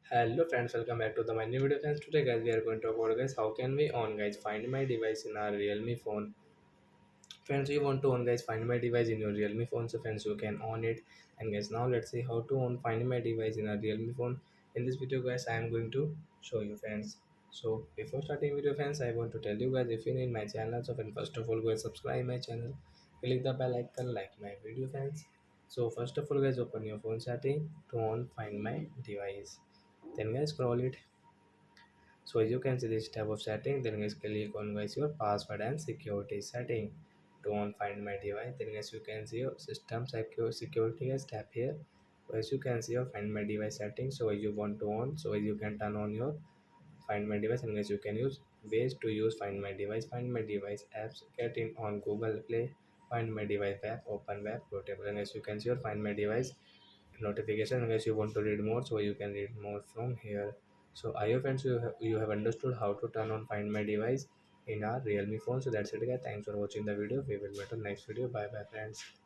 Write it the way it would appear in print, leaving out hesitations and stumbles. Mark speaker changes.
Speaker 1: Hello friends, welcome back to my new video friends. Today guys we are going to talk about guys how can we on guys find my device in our Realme phone. Friends, you want to on guys find my device in your Realme phone, so friends you can on it. And guys, now let's see how to on find my device in a Realme phone. In this video guys I am going to show you friends. So before starting video friends, I want to tell you guys, if you need my channel, so friend, first of all guys subscribe my channel, click the bell icon, like my video friends. So first of all guys, open your phone setting to on find my device, then guys scroll it. So as you can see this type of setting, then guys click on guys your password and security setting to on find my device. Then guys you can see your system security guys, tap here. So as you can see your find my device setting, so as you want to on, so as you can turn on your find my device, and guys you can use ways to use find my device. Find my device apps, get in on Google Play, find my device app, open web portable, and as you can see your find my device notification. Unless you want to read more, so you can read more from here. So I hope friends you have understood how to turn on find my device in our Realme phone. So that's it guys, thanks for watching the video. We will meet on next video. Bye bye friends.